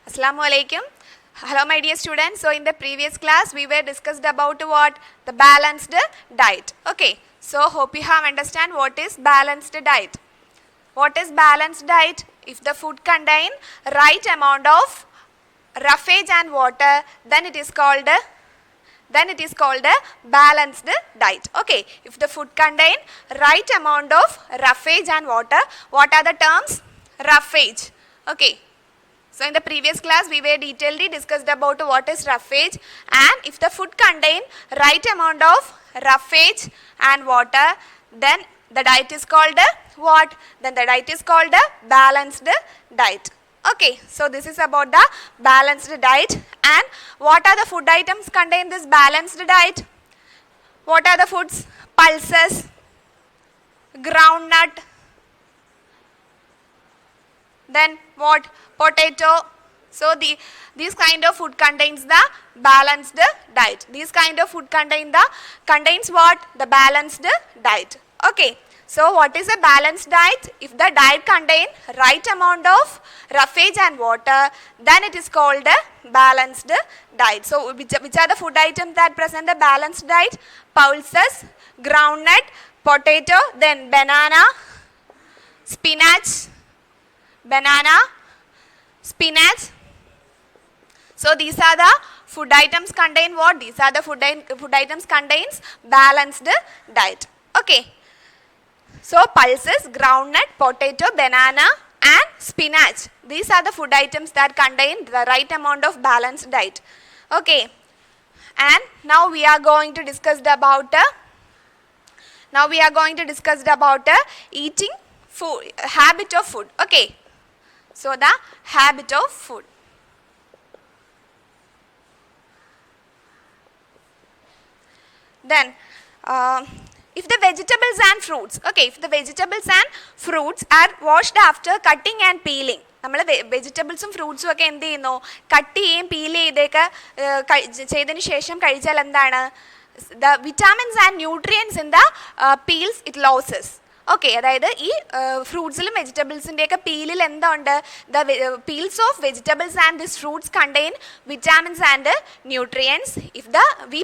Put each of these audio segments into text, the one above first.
Assalamu Alaikum. Hello my dear students. So in the previous class we were discussed about what? The balanced diet. Okay. So hope you have understand what is balanced diet. What is balanced diet? If the food contain right amount of roughage and water, then it is called a balanced diet. Okay. If the food contain right amount of roughage and water, what are the terms? Roughage. Okay. So in the previous class we were detailedly discussed about what is roughage, and if the food contain right amount of roughage and water, then the diet is called what? Then the diet is called a balanced diet. Okay, so this is about the balanced diet. And what are the food items contained in this balanced diet? What are the foods? Pulses, groundnut, then what? Potato. So these kind of food contains the balanced diet. These kind of food contains what? The balanced diet. Okay. So what is a balanced diet? If the diet contains right amount of roughage and water, then it is called a balanced diet. So which are the food items that present the balanced diet? Pulses, groundnut, potato, then banana, spinach. So these are the food items contain what? These are the food items contains balanced diet. Okay. So pulses, groundnut, potato, banana and spinach. These are the food items that contain the right amount of balanced diet. Okay. And now we are going to discuss about eating food, habit of food. Okay. So the habit of food. Then if the vegetables and fruits, okay, if the vegetables and fruits are washed after cutting and peeling, നമ്മൾ വെജിറ്റബിൾസും ഫ്രൂട്ട്സും ഒക്കെ എന്ത് ചെയ്യുന്നു? Cut ചെയ്യുകയും peel ചെയ്തതിന് ശേഷം കഴിച്ചാൽ എന്താണ്? The vitamins and nutrients in the peels it loses. Okay, അതായത് ഈ ഫ്രൂട്ട്സിലും വെജിറ്റബിൾസിൻ്റെ ഒക്കെ പീലിൽ എന്തുണ്ട്? The peels of vegetables and this fruits contain vitamins and nutrients. If we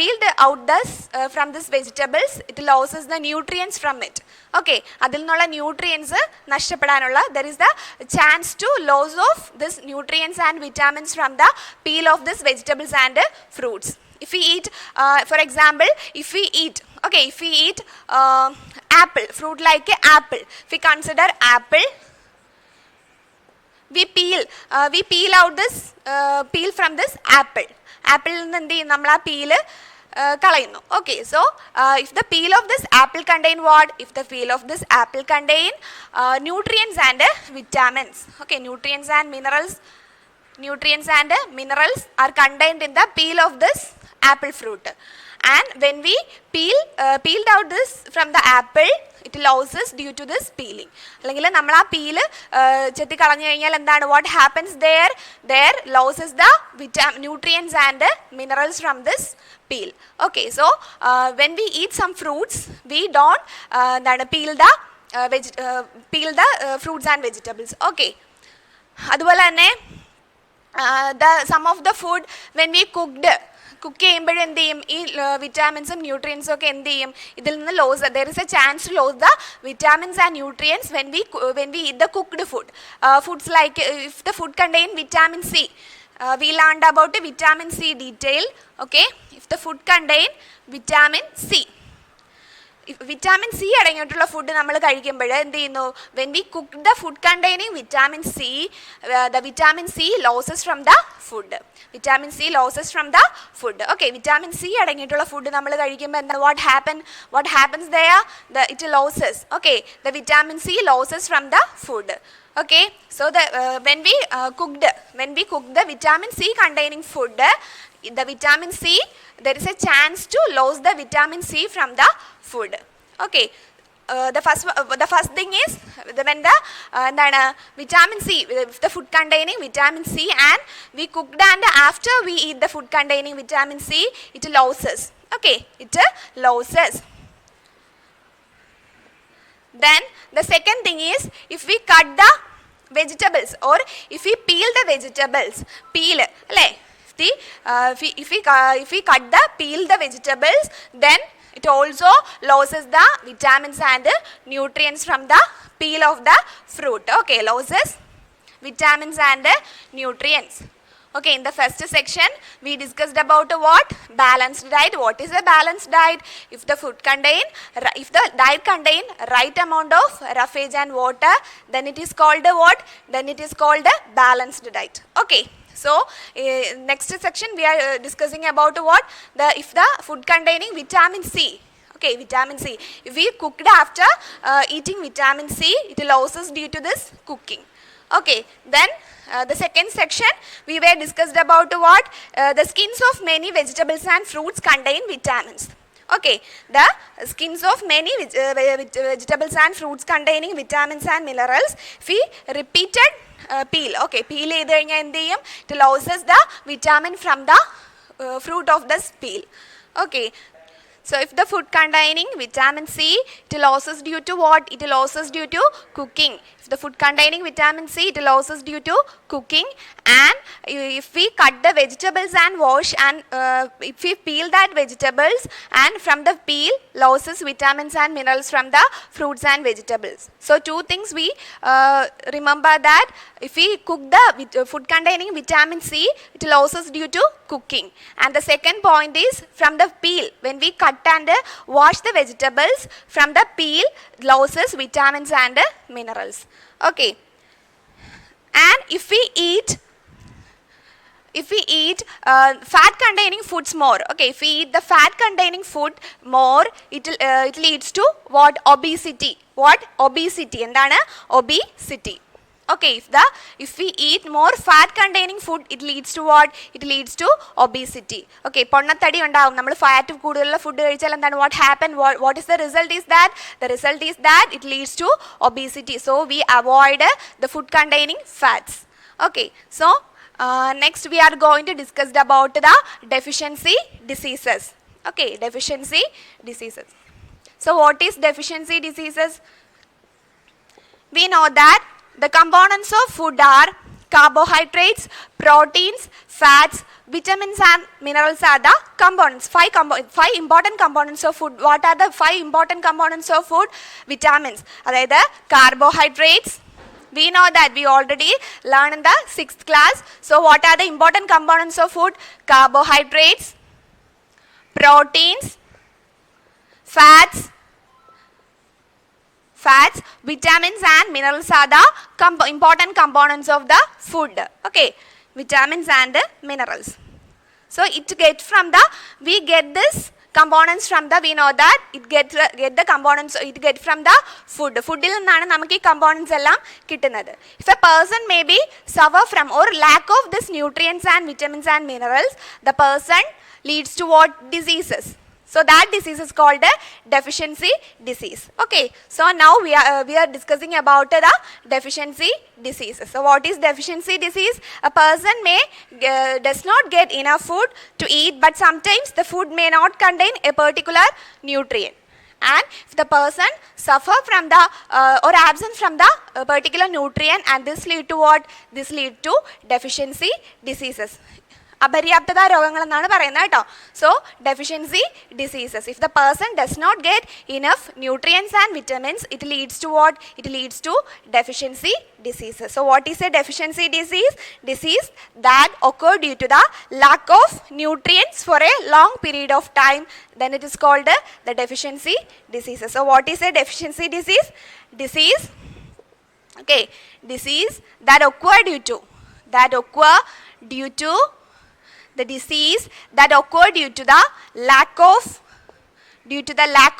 peeled out those from this vegetables it loses the nutrients from it. Okay, അതിൽ നിന്നുള്ള nutrients നഷ്ടപ്പെടാനുള്ള there is the chance to loss of this nutrients and vitamins from the peel of this vegetables and fruits. If we eat, for example, if we eat apple, fruit like apple, if we consider apple, we peel out this peel from this apple. Apple nindi namla peel kalayunnu. Okay, so if the peel of this apple contain what? If the peel of this apple contain nutrients and vitamins. Okay, nutrients and minerals are contained in the peel of this apple fruit. And when we peeled out this from the apple, it loses due to this peeling. അല്ലെങ്കിൽ നമ്മൾ ആ peel ചെത്തി കളഞ്ഞു കഴിഞ്ഞാൽ എന്താണ്? What happens there loses the nutrients and minerals from this peel. Okay, so when we eat some fruits, we don't peel the fruits and vegetables. Okay, അതുപോലെ തന്നെ some of the food when we cook ചെയ്യുമ്പോൾ എന്ത് ചെയ്യും? ഈ വിറ്റാമിൻസും ന്യൂട്രിയൻസും ഒക്കെ എന്ത് ചെയ്യും? ഇതിൽ നിന്ന് loss, there is a chance to lose the vitamins and nutrients when we eat the cooked food. Foods like if the food contain vitamin C, we learned about vitamin C detail. Okay, if the food contain vitamin C, vitamin C അടങ്ങിയിട്ടുള്ള food നമ്മൾ കഴിക്കുമ്പോൾ എന്ത് ചെയ്യുന്നു? When we cook the food containing vitamin C, the vitamin C losses from the food. Okay, vitamin C അടങ്ങിയിട്ടുള്ള food നമ്മൾ കഴിക്കുമ്പോൾ എന്താ? What happens there? It loses. Okay, the vitamin C loses from the food. Okay, so when we cook the vitamin C containing food, the vitamin C, there is a chance to lose the vitamin C from the food. Okay, the first thing is when the vitamin C, if the food containing vitamin C and we cooked and after we eat the food containing vitamin C, it loses. Okay, it loses. Then the second thing is if we cut the vegetables, or if we peel the vegetables, if we peel the vegetables, then it also loses the vitamins and nutrients from the peel of the fruit. Okay, loses vitamins and nutrients. Okay, in the first section we discussed about what? Balanced diet. What is a balanced diet? If the diet contain right amount of roughage and water, then it is called a what? Then it is called a balanced diet. Okay. So, next section we are discussing about what? If the food containing vitamin C. Okay, vitamin C. If we cooked after eating vitamin C, it loses due to this cooking. Okay, then the second section we were discussed about what? The skins of many vegetables and fruits contain vitamins. Okay, the skins of many vegetables and fruits containing vitamins and minerals, if we repeated peel, okay, peel it loses the vitamin from the fruit of the peel. Okay, so if the food containing vitamin C, it loses due to what? It loses due to cooking. If the food containing vitamin C, it loses due to cooking. And if we cut the vegetables and wash, and if we peel that vegetables, and from the peel loses vitamins and minerals from the fruits and vegetables. So two things we remember, that if we cook the food containing vitamin C, it loses due to cooking. And the second point is, from the peel, when we cut and wash the vegetables, from the peel loses vitamins and minerals. Okay, and if we eat fat containing foods more, okay, if we eat the fat containing food more, it leads to what? Obesity. What? Obesity. And obesity. Okay, if we eat more fat containing food, it leads to what? It leads to obesity. Okay, പൊണ്ണത്തടി ഉണ്ടാവും നമ്മൾ fat കൂടുതലുള്ള food കഴിച്ചാൽ എന്താണ്? What happen? What is the result is that? The result is that it leads to obesity. So we avoid the food containing fats. Okay, so next we are going to discuss about the deficiency diseases. Okay, deficiency diseases. So what is deficiency diseases? We know that the components of food are carbohydrates, proteins, fats, vitamins and minerals are the components. Five important components of food. What are the 5 important components of food? Vitamins. That is carbohydrates. We know that, we already learned in the 6th class. So what are the important components of food? Carbohydrates, proteins, fats, vitamins and minerals are the important components of the food. Okay, vitamins and minerals. So we get this components from the, we know that it get the components, it get from the food. Food il nannanu namukku components ellam kittunnathu. If a person maybe suffer from or lack of this nutrients and vitamins and minerals, the person leads to what? Diseases. So that disease is called a deficiency disease. Okay, so now we are discussing about the deficiency diseases. So what is deficiency disease? A person may does not get enough food to eat, but sometimes the food may not contain a particular nutrient. And if the person suffer from the or absent from the particular nutrient, and this lead to what? This lead to deficiency diseases. അപര്യാപ്തത രോഗങ്ങൾ എന്നാണ് പറയുന്നത് കേട്ടോ. So deficiency diseases. If the person does not get enough nutrients and vitamins, it leads to what? It leads to deficiency diseases. So what is a deficiency disease? Disease that occur due to the lack of nutrients for a long period of time, then it is called the deficiency diseases. So what is a deficiency disease? Disease that occur due to the disease that occur due to the lack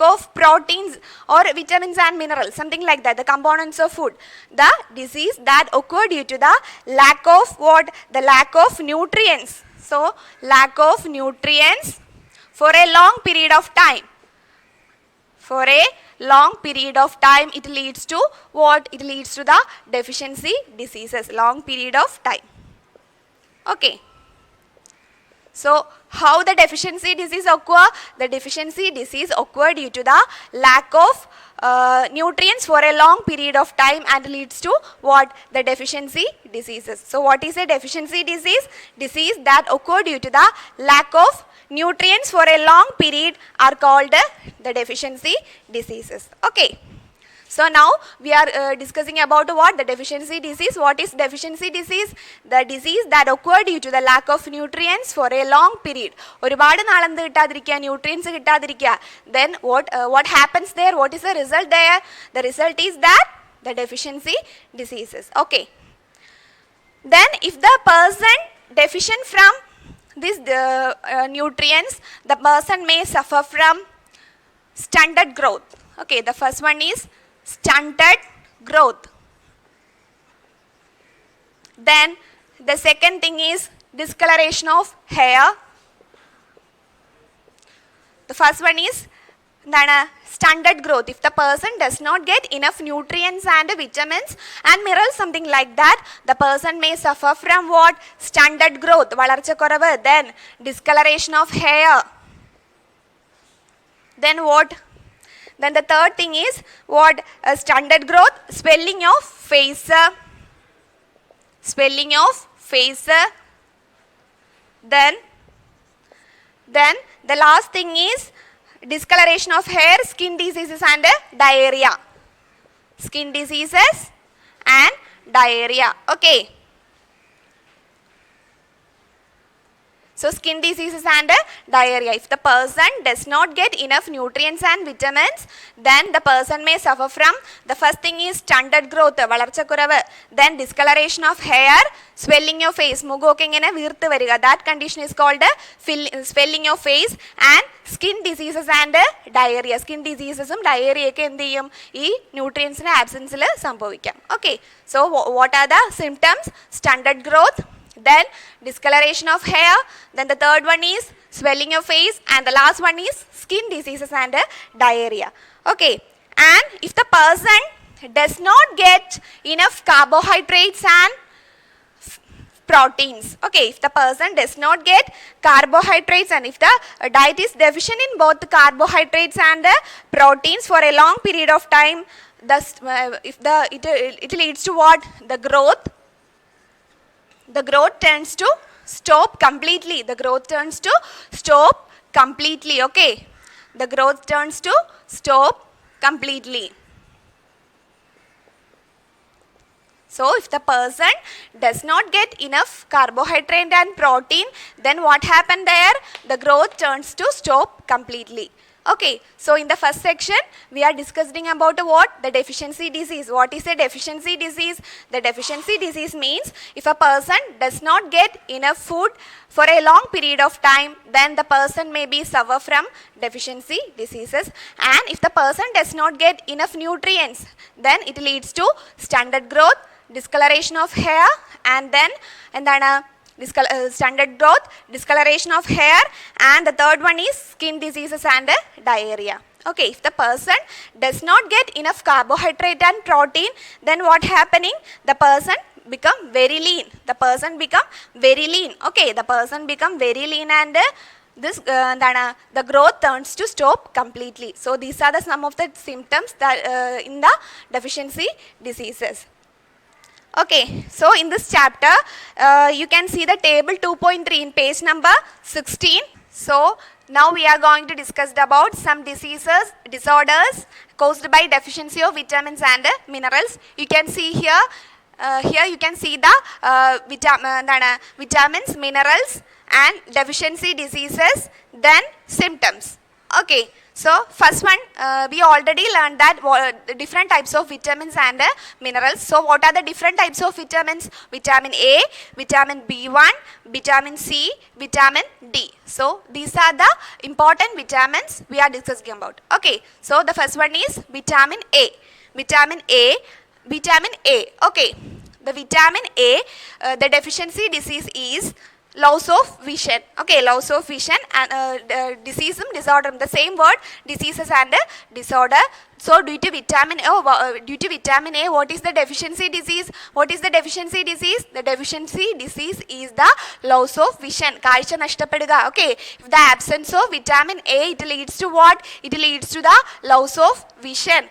of proteins or vitamins and minerals, something like that, the components of food. The disease that occur due to the lack of what? The lack of nutrients. So lack of nutrients for a long period of time. For a long period of time, it leads to what? It leads to the deficiency diseases. Long period of time. Okay. So how the deficiency disease occur? The deficiency disease occur due to the lack of nutrients for a long period of time and leads to what? The deficiency diseases. So what is a deficiency disease? Disease that occur due to the lack of nutrients for a long period are called the deficiency diseases. Okay. So now we are discussing about what? The deficiency disease. What is deficiency disease? The disease that occurred due to the lack of nutrients for a long period. ഒരുപാട് നാളെന്ത് കിട്ടാതിരിക്കുക? Nutrients കിട്ടാതിരിക്കുക. Then what happens there? What is the result there? The result is that the deficiency diseases. Okay. Then if the person deficient from these nutrients, the person may suffer from stunted growth. Okay, the first one is stunted growth. Then the second thing is discoloration of hair. The first one is stunted growth. If the person does not get enough nutrients and vitamins and minerals, something like that, the person may suffer from what? Stunted growth. Valarchakoravu. Then discoloration of hair. Then what? Then the third thing is what? Stunted growth, swelling of face. Swelling of face. Then the last thing is discoloration of hair, skin diseases and diarrhea. Skin diseases and diarrhea. Okay. So skin diseases and diarrhea. If the person does not get enough nutrients and vitamins, then the person may suffer from, the first thing is stunted growth, valarchakuravu. Then discoloration of hair, swelling of face, mugokke ingane veerthu variga. That condition is called swelling of face. And skin diseases and diarrhea. Skin diseases and diarrhea ke endu cheyum? Ee nutrients in absence il sambhavikkam. Okay. So what are the symptoms? Stunted growth. Then discoloration of hair, then the third one is swelling of face, and the last one is skin diseases and diarrhea. Okay, and if the person does not get enough carbohydrates and proteins, okay, if the person does not get carbohydrates and if the diet is deficient in both carbohydrates and proteins for a long period of time, thus it leads to what? The growth turns to stop completely. The growth turns to stop completely. Okay. The growth turns to stop completely. So if the person does not get enough carbohydrate and protein, then what happened there? The growth turns to stop completely. Okay, so in the first section, we are discussing about what? The deficiency disease. What is a deficiency disease? The deficiency disease means if a person does not get enough food for a long period of time, then the person may be suffer from deficiency diseases. And if the person does not get enough nutrients, then it leads to stunted growth, discoloration of hair, and then stunted growth, discoloration of hair, and the third one is skin diseases and diarrhea. Okay, if the person does not get enough carbohydrate and protein, then what happening? The person become very lean. The person become very lean. Okay, the person become very lean and this the growth turns to stop completely. So these are the some of the symptoms that in the deficiency diseases. Okay, so in this chapter, you can see the table 2.3 in page number 16. So now we are going to discuss about some disorders caused by deficiency of vitamins and minerals. You can see here, you can see the vitamins, minerals and deficiency diseases, then symptoms. Okay. So first one, we already learned that different types of vitamins and minerals. So what are the different types of vitamins? Vitamin A, vitamin B1, vitamin C, vitamin D. So these are the important vitamins we are discussing about. Okay, so the first one is vitamin A. Vitamin A. Okay, the vitamin A, the deficiency disease is loss of vision. Okay, loss of vision and disorder, the same word, diseases and disorder. So due to vitamin A, what is the deficiency disease? What is the deficiency disease? The deficiency disease is the loss of vision. കാഴ്ച നഷ്ടപ്പെടുക. Okay. If the absence of vitamin A, it leads to what? It leads to the loss of vision.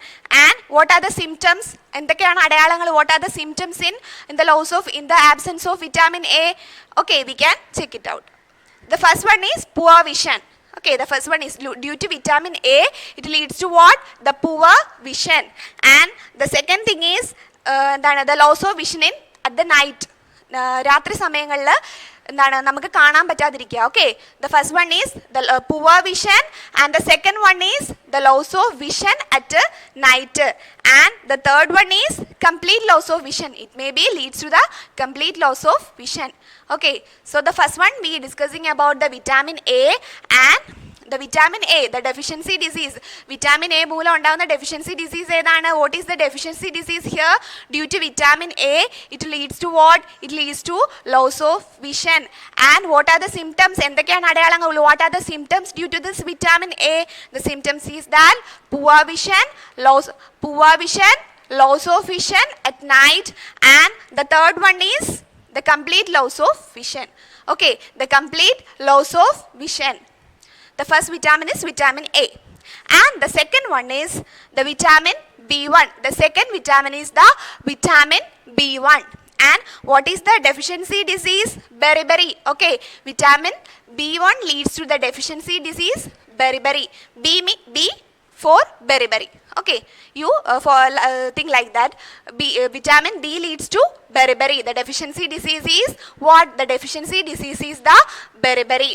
And what are the symptoms? എന്തൊക്കെയാണ് അടയാളങ്ങൾ? What are the symptoms in the absence of vitamin A? Okay, we can check it out. The first one is poor vision. Okay, the first one is due to vitamin A, it leads to what? The poor vision. And the second thing is the loss of vision at the night. രാത്രി സമയങ്ങളിൽ എന്താണ് നമുക്ക് കാണാൻ പറ്റാതിരിക്കുക. Okay, the first one is the poor vision, and the second one is the loss of vision at night, and the third one is complete loss of vision. It may be leads to the complete loss of vision. Okay, so the first one we are discussing about the vitamin A and the vitamin A, the deficiency disease. Vitamin A മൂലം ഉണ്ടാകുന്ന deficiency disease ഏതാണ്? What is the deficiency disease here? Due to vitamin A, it leads to what? It leads to loss of vision. And what are the symptoms? എന്തൊക്കെയാണ് അടയാളങ്ങൾ? What are the symptoms due to this vitamin A? The symptoms is that poor vision, loss of vision at night, and the third one is the complete loss of vision. Okay, the complete loss of vision. The first vitamin is vitamin A, and the second one is the vitamin B1. The second vitamin is the vitamin B1. And what is the deficiency disease? Beriberi. Okay, vitamin B1 leads to the deficiency disease beriberi. B for beriberi. Okay, you think like that. Vitamin B leads to beriberi. The deficiency disease is what? The deficiency disease is the beriberi.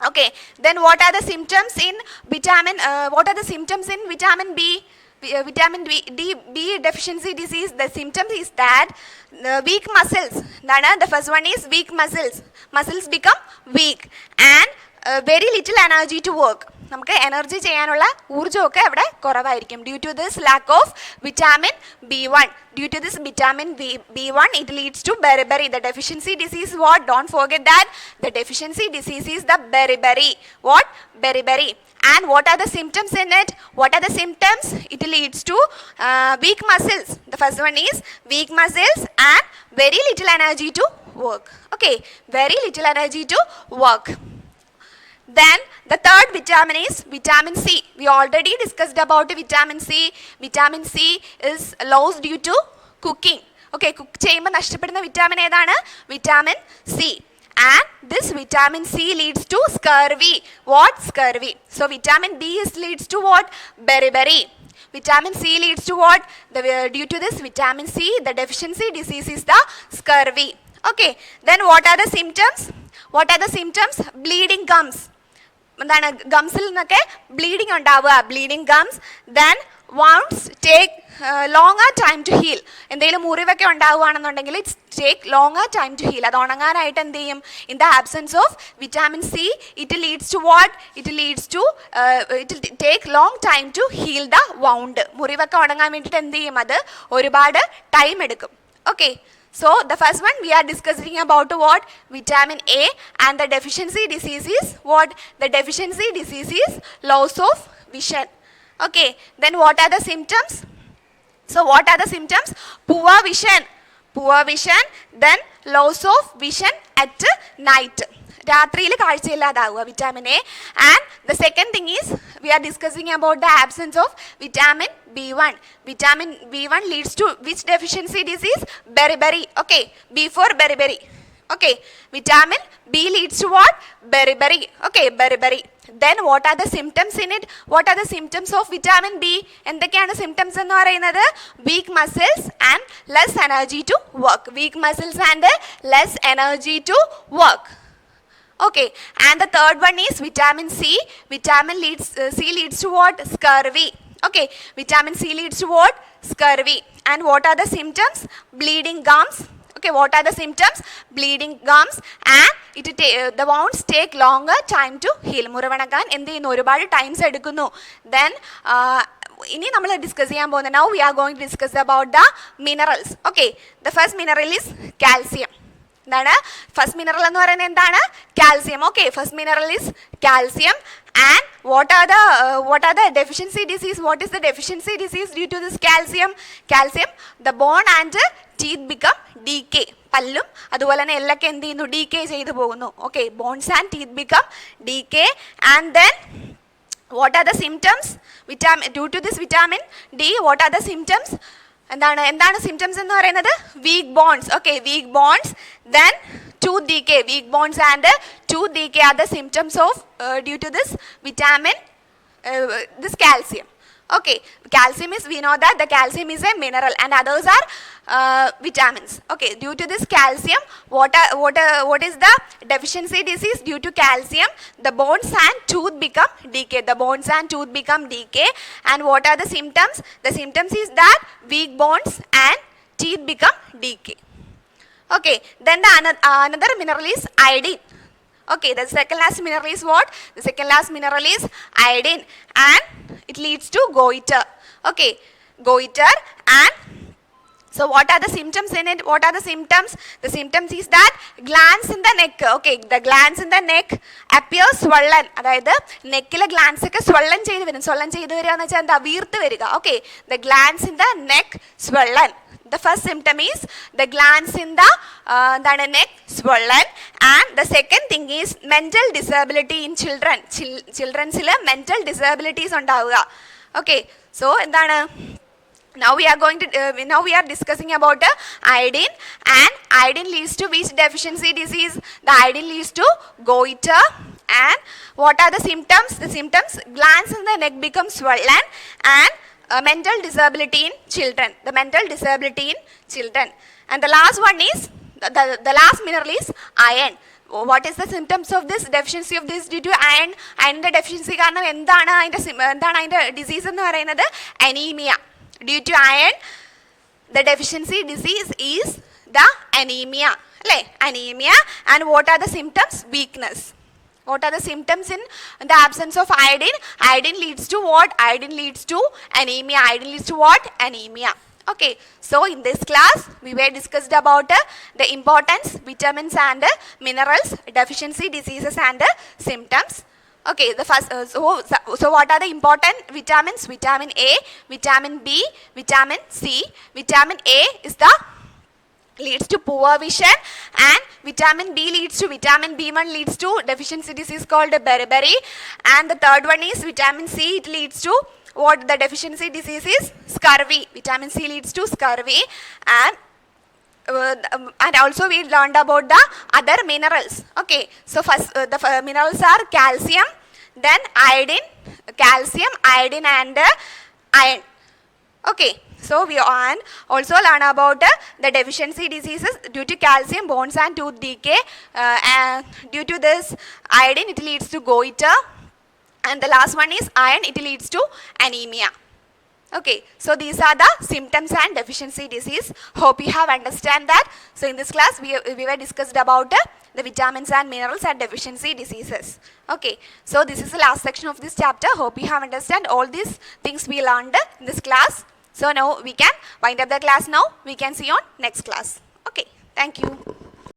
Okay, then what are the symptoms in vitamin? What are the symptoms in vitamin B? Vitamin B deficiency disease. The symptom is that weak muscles. The first one is weak muscles. Muscles become weak and very little energy to work. നമുക്ക് energy ചെയ്യാനുള്ള ഊർജ്ജമൊക്കെ അവിടെ കുറവായിരിക്കും. Due to this lack of vitamin B1. Due to this vitamin B1, it leads to beriberi. The deficiency disease what? Don't forget that the deficiency disease is the beriberi. What? Beriberi. And what are the symptoms in it? What are the symptoms? It leads to weak muscles. The first one is weak muscles and very little energy to work. Okay, very little energy to work. Then the third vitamin is vitamin C. We already discussed about vitamin C. Vitamin C is lost due to cooking. Okay, cook ചെയ്യുമ്പോൾ നഷ്ടപ്പെടുന്ന vitamin ഏതാണ്? Vitamin C. And this vitamin C leads to scurvy. What? Scurvy. So vitamin B leads to what? Beriberi. Vitamin C leads to what? Due to this vitamin C, the deficiency disease is the scurvy. Okay, then what are the symptoms? What are the symptoms? Bleeding gums. എന്താണ് ഗംസിൽ നിന്നൊക്കെ bleeding ഉണ്ടാവുക, bleeding gums. Then wounds take longer time to heal. എന്തെങ്കിലും മുറിവൊക്കെ ഉണ്ടാവുകയാണെന്നുണ്ടെങ്കിൽ it's take longer time to heal. അത് ഉണങ്ങാനായിട്ട് എന്ത് ചെയ്യും? In the absence of vitamin C it leads to what? It leads to it take long time to heal the wound. മുറിവൊക്കെ ഉണങ്ങാൻ വേണ്ടിയിട്ട് എന്ത് ചെയ്യും? അത് ഒരുപാട് ടൈം എടുക്കും. Okay, so the first one we are discussing about what? Vitamin A, and the deficiency disease is what? The deficiency disease is loss of vision. Okay, then what are the symptoms? So what are the symptoms? Poor vision, then loss of vision at night. രാത്രിയിൽ കാഴ്ചയില്ലാതാവുക, vitamin A. And the second thing is we are discussing about the absence of vitamin B1. Vitamin B1 leads to which deficiency disease? Beriberi. Okay, B for beriberi. Okay, vitamin B leads to what? Beriberi. Okay, beriberi. Then what are the symptoms in it? What are the symptoms of vitamin B? എന്തൊക്കെയാണ് symptoms എന്ന് പറയുന്നത്? Weak muscles and less energy to work. Weak muscles and less energy to work. Okay, and the third one is vitamin C. Vitamin C leads to what? Scurvy. Okay, vitamin C leads to what? Scurvy. And what are the symptoms? Bleeding gums. Okay, what are the symptoms? Bleeding gums, and the wounds take longer time to heal. മുറിവണക്കാൻ എന്ത് ചെയ്യുന്നു? ഒരുപാട് times എടുക്കുന്നു. Then ഇനി നമ്മൾ discuss ചെയ്യാൻ പോകുന്നത്, now we are going to discuss about the minerals. Okay, the first mineral is calcium. First mineral എന്ന് പറയുന്നത് എന്താണ്? Calcium. Okay, first mineral is calcium. And what are the deficiency disease? What is the deficiency disease due to this calcium? Calcium, the bone and teeth become decay. പല്ലും അതുപോലെ തന്നെ എല്ലൊക്കെ എന്ത് ചെയ്യുന്നു? Decay ചെയ്തു പോകുന്നു. Okay, bones and teeth become decay. And then what are the symptoms? Due to this vitamin D, what are the symptoms? എന്താണ് symptoms എന്ന് പറയുന്നത്? Weak bones. Okay, weak bones. Then tooth decay. Weak bones and tooth decay are the symptoms of due to this vitamin, this calcium. Okay, calcium is, we know that the calcium is a mineral and others are vitamins. Okay, due to this calcium, what is the deficiency disease? Due to calcium, the bones and tooth become decay. The bones and tooth become decay. And what are the symptoms? The symptoms is that weak bones and teeth become decay. Okay, then another mineral is iodine. Okay, the second last mineral is what? The second last mineral is iodine, and it leads to goiter. Okay, goiter. And so what are the symptoms in it? What are the symptoms? The symptoms is that glands in the neck. Okay, the glands in the neck appear swollen. അതായത് നെക്കിലെ glance ഒക്കെ swollen ചെയ്ത് വരും. swollen ചെയ്ത് വരിക എന്ന് വെച്ചാൽ എന്താ? വീർത്ത് വരിക. Okay, the glands in the neck swollen. The first symptom is the glands in the neck swollen. And the second thing is mental disability in children. Childrensil mental disabilities ഉണ്ടാവുക. Okay, so എന്താണ്? Now we are discussing about iodine, and iodine leads to which deficiency disease? The iodine leads to goiter. And what are the symptoms? The symptoms, glands in the neck become swollen, and mental disability in children. The mental disability in children. And the last one is, the last mineral is iron. What is the symptoms of this deficiency of this due to iron? Iron deficiency കാരണം എന്താണ് അതിന്റെ disease എന്ന് പറയുന്നത്? Anemia. Due to iron, the deficiency disease is the anemia. അല്ലേ? Anemia. And what are the symptoms? Weakness. What are the symptoms in the absence of iodine? Iodine leads to what? Iodine leads to anemia. Iodine leads to what? Anemia. Okay, so in this class we were discussed about the importance, vitamins and minerals, deficiency diseases and symptoms. Okay, the first so what are the important vitamins? Vitamin A, vitamin B, vitamin C. Vitamin A is the leads to poor vision, and vitamin B leads to, vitamin B1 leads to deficiency disease called beriberi. And the third one is vitamin C. It leads to what? The deficiency disease is scurvy. Vitamin C leads to scurvy. And also we learned about the other minerals. Okay, so first the minerals are calcium, then iodine, calcium, iodine and iron. Okay, so we also learn about the deficiency diseases due to calcium, bones and tooth decay. And due to this iodine, it leads to goiter. And the last one is iron, it leads to anemia. Okay, so these are the symptoms and deficiency disease. Hope you have understand that. So in this class we were discussed about the vitamins and minerals and deficiency diseases. Okay, so this is the last section of this chapter. Hope you have understand all these things we learned in this class. So now we can wind up the class now. We can see you on next class. Okay, thank you.